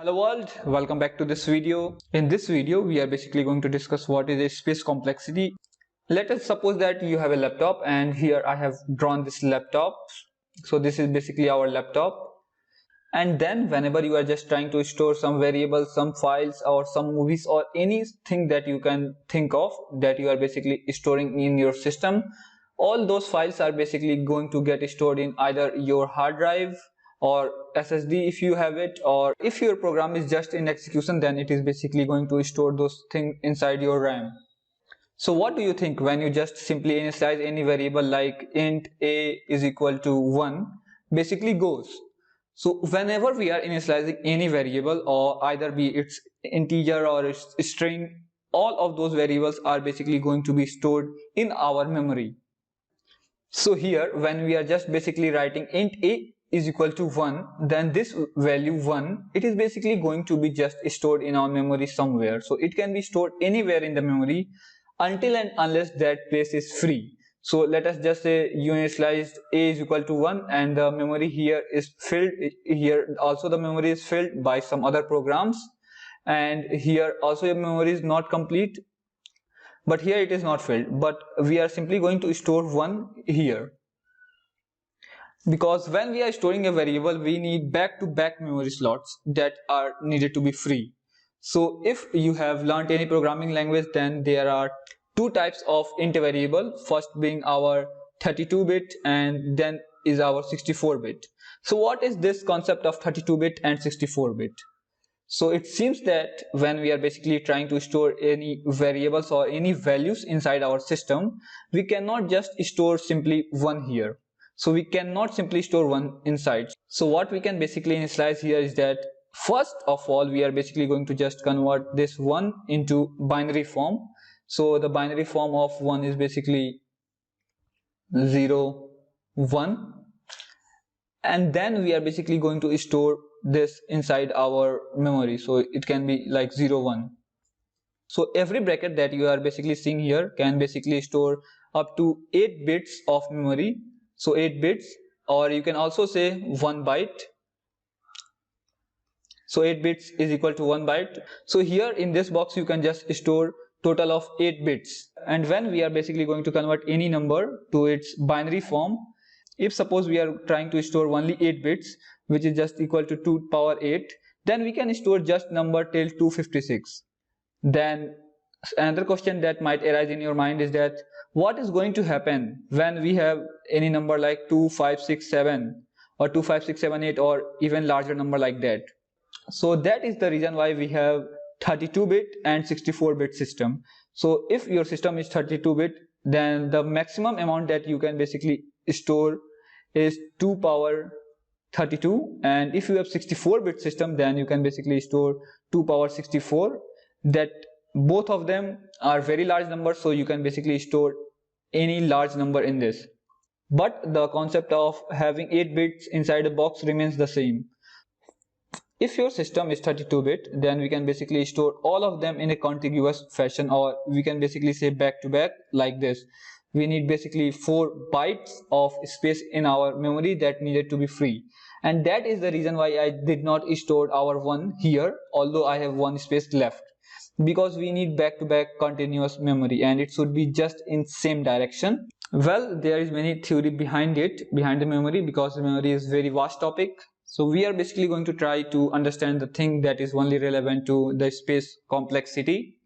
Hello world, welcome back to this video. In this video, we are basically going to discuss what is a space complexity. Let us suppose that you have a laptop and here I have drawn this laptop. So this is basically our laptop. And then whenever you are just trying to store some variables, some files or some movies or anything that you can think of that you are basically storing in your system, all those files are basically going to get stored in either your hard drive or SSD if you have it, or if your program is just in execution, then it is basically going to store those things inside your RAM. So what do you think when you just simply initialize any variable like int a is equal to 1 basically goes? So whenever we are initializing any variable, or either be it's integer or it's string, all of those variables are basically going to be stored in our memory. So here when we are just basically writing int a is equal to 1, then this value 1, it is basically going to be just stored in our memory somewhere. So it can be stored anywhere in the memory until and unless that place is free. So let us just say you initialized a is equal to 1 and the memory here is filled. Here also the memory is filled by some other programs, and here also your memory is not complete, but here it is not filled, but we are simply going to store 1 here. Because when we are storing a variable, we need back-to-back memory slots that are needed to be free. So if you have learned any programming language, then there are two types of int variable, first being our 32-bit and then is our 64-bit. So what is this concept of 32-bit and 64-bit? So it seems that when we are basically trying to store any variables or any values inside our system, we cannot just store simply 1 here. So we cannot simply store 1 inside. So what we can basically initialize here is that first of all, we are basically going to just convert this 1 into binary form. So the binary form of 1 is basically 0, 1. And then we are basically going to store this inside our memory. So it can be like 0, 1. So every bracket that you are basically seeing here can basically store up to 8 bits of memory. So 8 bits, or you can also say 1 byte. So 8 bits is equal to 1 byte. So here in this box you can just store total of 8 bits. And when we are basically going to convert any number to its binary form, if suppose we are trying to store only 8 bits, which is just equal to 2 power 8, then we can store just number till 256. Then another question that might arise in your mind is that what is going to happen when we have any number like 2567 or 25678 or even larger number like that. So that is the reason why we have 32-bit and 64-bit system. So if your system is 32-bit, then the maximum amount that you can basically store is 2 power 32, and if you have 64-bit system, then you can basically store 2 power 64. That both of them are very large numbers, so you can basically store any large number in this. But the concept of having 8 bits inside a box remains the same. If your system is 32-bit, then we can basically store all of them in a contiguous fashion, or we can basically say back to back like this. We need basically 4 bytes of space in our memory that needed to be free. And that is the reason why I did not store our 1 here, although I have 1 space left. Because we need back-to-back continuous memory and it should be just in same direction. Well, there is many theory behind it, behind the memory, because the memory is very vast topic. So we are basically going to try to understand the thing that is only relevant to the space complexity.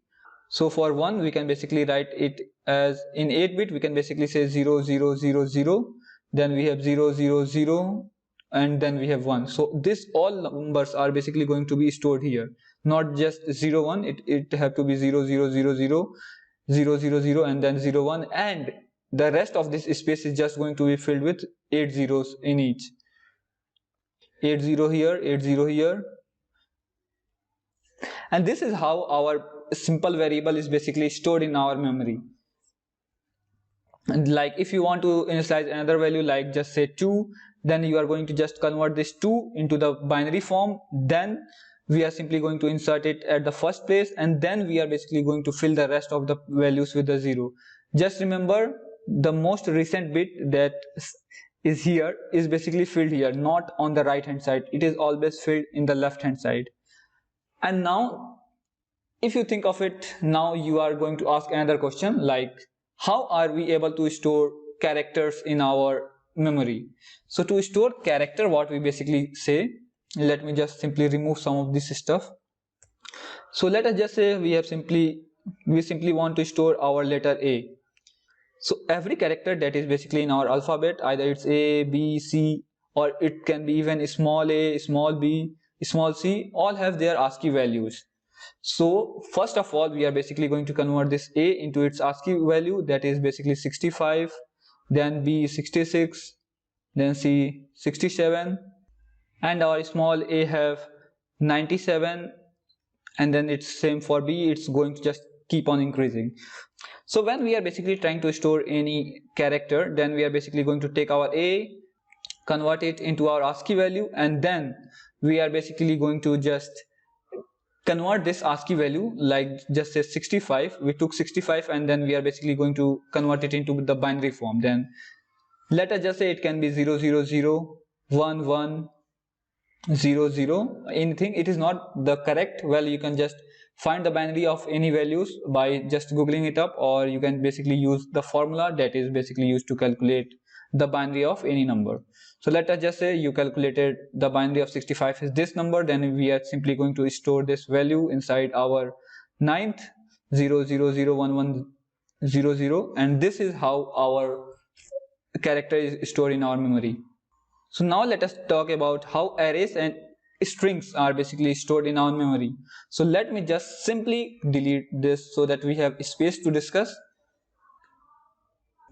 So for 1, we can basically write it as in 8-bit, we can basically say 0, 0, 0, 0, then we have 0, 0, 0, and then we have 1. So this all numbers are basically going to be stored here, not just 0, 1, it have to be 0, 0, 0, 0, 0, 0, 0, and then 0, 1, and the rest of this space is just going to be filled with 8 zeros in each. 8 0 here, 8 0 here. And this is how our simple variable is basically stored in our memory. And like if you want to initialize another value like just say 2, then you are going to just convert this 2 into the binary form. Then we are simply going to insert it at the first place, and then we are basically going to fill the rest of the values with the 0. Just remember, the most recent bit that is here is basically filled here, not on the right hand side. It is always filled in the left hand side. And now if you think of it, now you are going to ask another question like, how are we able to store characters in our memory? So to store character, what we basically say, let me just simply remove some of this stuff. So let us just say we simply want to store our letter A. So every character that is basically in our alphabet, either it's A, B, C, or it can be even small a, small b, small c, all have their ASCII values. So first of all, we are basically going to convert this A into its ASCII value, that is basically 65, then B 66, then C 67, and our small a have 97, and then it's same for B, it's going to just keep on increasing. So when we are basically trying to store any character, then we are basically going to take our A, convert it into our ASCII value, and then we are basically going to just convert this ASCII value, like just say 65, we took 65 and then we are basically going to convert it into the binary form. Then let us just say it can be 0, 0, 0, 1, 1, 0, 0, anything. It is not the correct value. You can just find the binary of any values by just googling it up, or you can basically use the formula that is basically used to calculate the binary of any number. So let us just say you calculated the binary of 65 is this number, then we are simply going to store this value inside our 9th 0, 0, 0, 1, 1, 0, 0, and this is how our character is stored in our memory. So now let us talk about how arrays and strings are basically stored in our memory. So let me just simply delete this so that we have space to discuss.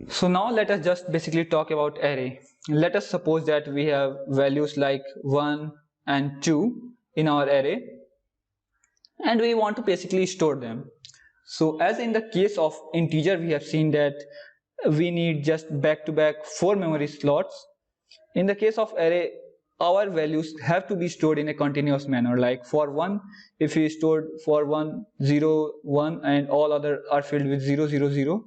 So now let us just basically talk about array. Let us suppose that we have values like 1 and 2 in our array, and we want to basically store them. So as in the case of integer, we have seen that we need just back-to-back 4 memory slots. In the case of array, our values have to be stored in a continuous manner. Like for 1, if we stored for 1, 0, 1, and all other are filled with 0, 0, 0,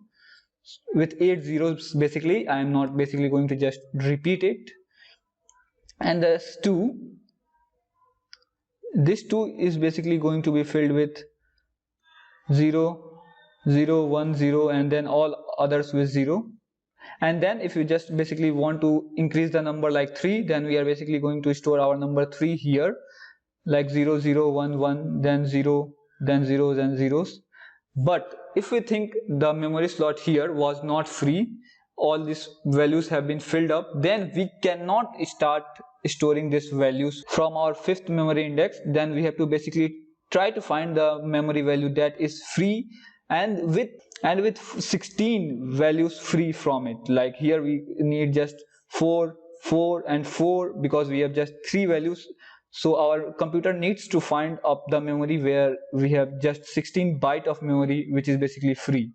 with 8 zeros basically, I am not basically going to just repeat it. And this 2 is basically going to be filled with 0, 0, 1, 0, and then all others with 0. And then if you just basically want to increase the number like 3, then we are basically going to store our number 3 here, like 0, 0, 1, 1, then 0, then zeros and zeros. But if we think the memory slot here was not free, all these values have been filled up, then we cannot start storing these values from our 5th memory index. Then we have to basically try to find the memory value that is free and with 16 values free from it. Like here we need just 4, 4 and 4 because we have just 3 values. So our computer needs to find up the memory where we have just 16 byte of memory, which is basically free.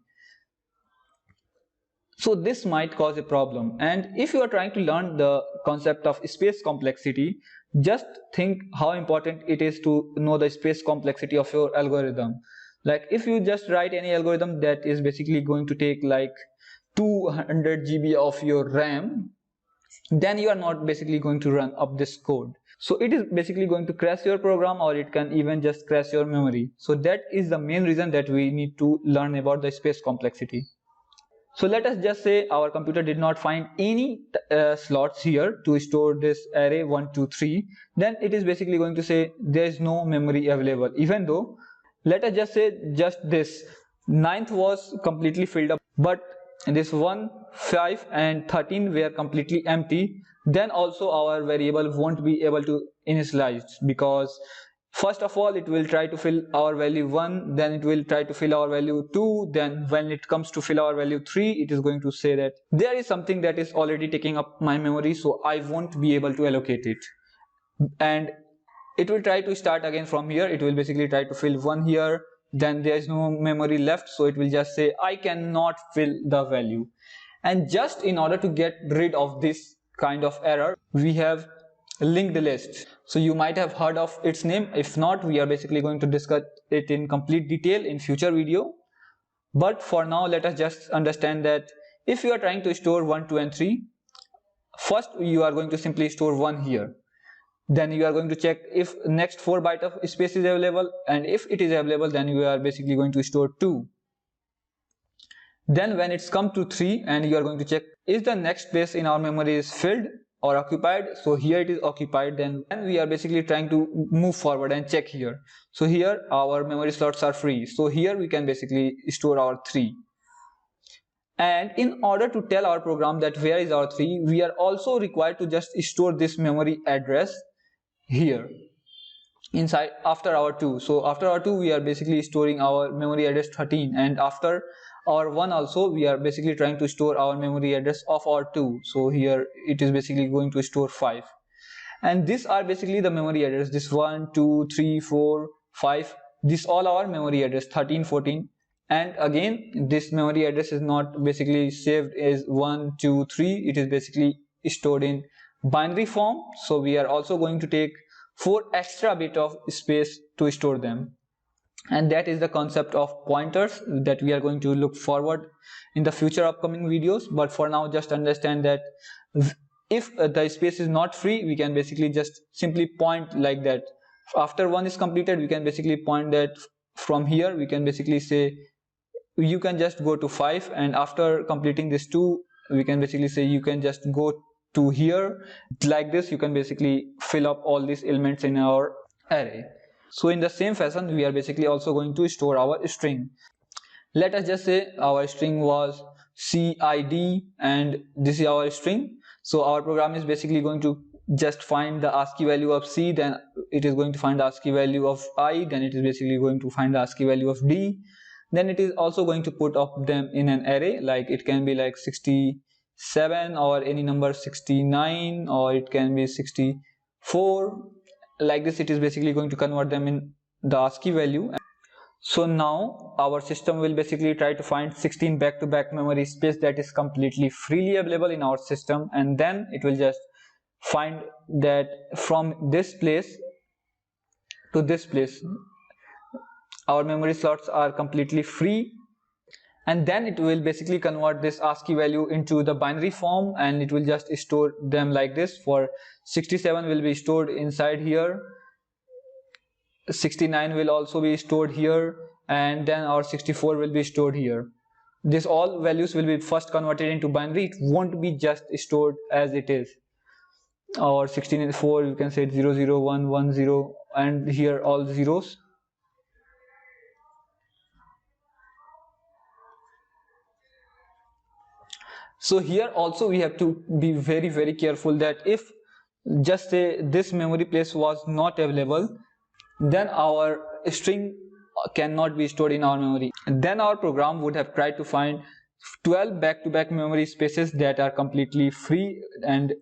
So this might cause a problem. And if you are trying to learn the concept of space complexity, just think how important it is to know the space complexity of your algorithm. Like if you just write any algorithm that is basically going to take like 200 GB of your RAM, then you are not basically going to run up this code. So it is basically going to crash your program, or it can even just crash your memory. So that is the main reason that we need to learn about the space complexity. So let us just say our computer did not find any slots here to store this array 1, 2, 3. Then it is basically going to say there is no memory available, even though let us just say just this 9th was completely filled up, but this 1, 5 and 13 were completely empty. Then also our variable won't be able to initialize, because first of all it will try to fill our value 1, then it will try to fill our value 2, then when it comes to fill our value 3, it is going to say that there is something that is already taking up my memory, so I won't be able to allocate it. And it will try to start again from here. It will basically try to fill 1 here, then there is no memory left, so it will just say I cannot fill the value. And just in order to get rid of this kind of error, we have linked list. So you might have heard of its name. If not, we are basically going to discuss it in complete detail in future video. But for now, let us just understand that if you are trying to store 1, 2 and 3, first you are going to simply store 1 here. then you are going to check if next 4 byte of space is available, and if it is available then you are basically going to store 2. Then when it's come to 3 and you are going to check is the next place in our memory is filled or occupied. So here it is occupied, then we are basically trying to move forward and check here. So here our memory slots are free, so here we can basically store our 3. And in order to tell our program that where is our 3, we are also required to just store this memory address here inside after our 2. So after our 2 we are basically storing our memory address 13, and after our 1 also we are basically trying to store our memory address of our 2. So here it is basically going to store 5, and these are basically the memory address, this 1 2 3 4 5, this all our memory address 13 14. And again this memory address is not basically saved as 1 2 3, it is basically stored in binary form. So we are also going to take 4 extra bit of space to store them, and that is the concept of pointers that we are going to look forward in the future upcoming videos. But for now just understand that if the space is not free, we can basically just simply point like that. After 1 is completed we can basically point that from here, we can basically say you can just go to 5, and after completing this 2 we can basically say you can just go to here. Like this you can basically fill up all these elements in our array. So in the same fashion we are basically also going to store our string. Let us just say our string was CID and this is our string. So our program is basically going to just find the ASCII value of C, then it is going to find the ASCII value of I, then it is basically going to find the ASCII value of D, then it is also going to put up them in an array, like it can be like 67 or any number 69, or it can be 64. Like this it is basically going to convert them in the ASCII value. So now our system will basically try to find 16 back-to-back memory space that is completely freely available in our system, and then it will just find that from this place to this place our memory slots are completely free, and then it will basically convert this ASCII value into the binary form, and it will just store them like this. For 67 will be stored inside here, 69 will also be stored here, and then our 64 will be stored here. This all values will be first converted into binary, it won't be just stored as it is. Or 64 you can say 0 0 1 1 0, and here all zeros. So here also we have to be very careful that if just say this memory place was not available, then our string cannot be stored in our memory. Then our program would have tried to find 12 back-to-back memory spaces that are completely free, and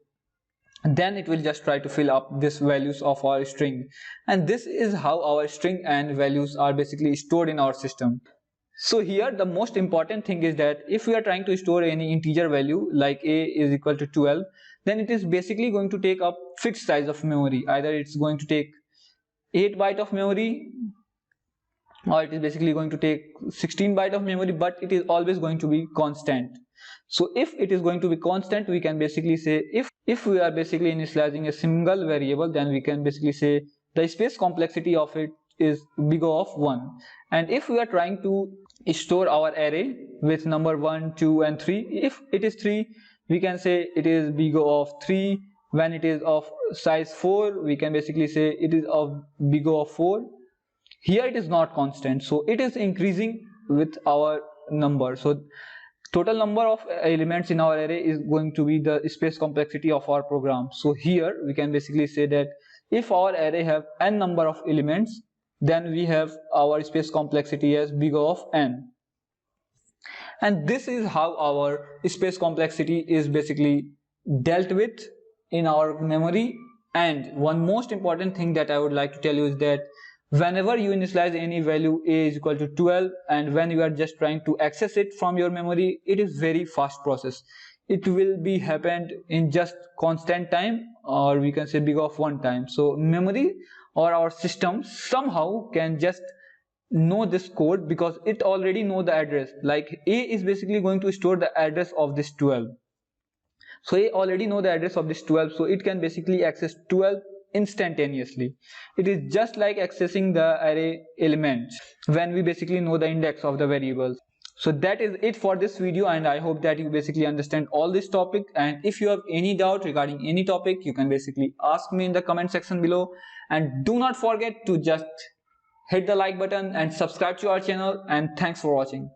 then it will just try to fill up these values of our string. And this is how our string and values are basically stored in our system. So here the most important thing is that if we are trying to store any integer value like a is equal to 12, then it is basically going to take up fixed size of memory. Either it's going to take 8 byte of memory, or it is basically going to take 16 byte of memory, but it is always going to be constant. So if it is going to be constant, we can basically say if we are basically initializing a single variable, then we can basically say the space complexity of it is big O of 1. And if we are trying to store our array with number 1 2 and 3, if it is 3 we can say it is big O of 3. When it is of size 4 we can basically say it is of big O of 4. Here it is not constant, so it is increasing with our number. So total number of elements in our array is going to be the space complexity of our program. So here we can basically say that if our array have n number of elements, then we have our space complexity as big O of n. And this is how our space complexity is basically dealt with in our memory. And one most important thing that I would like to tell you is that whenever you initialize any value a is equal to 12, and when you are just trying to access it from your memory, it is very fast process. It will be happened in just constant time, or we can say big O of 1 time. So memory or our system somehow can just know this code because it already know the address. Like a is basically going to store the address of this 12. So a already know the address of this 12, so it can basically access 12 instantaneously. It is just like accessing the array elements when we basically know the index of the variables. So that is it for this video, and I hope that you basically understand all this topic. And if you have any doubt regarding any topic, you can basically ask me in the comment section below. And do not forget to just hit the like button and subscribe to our channel, and thanks for watching.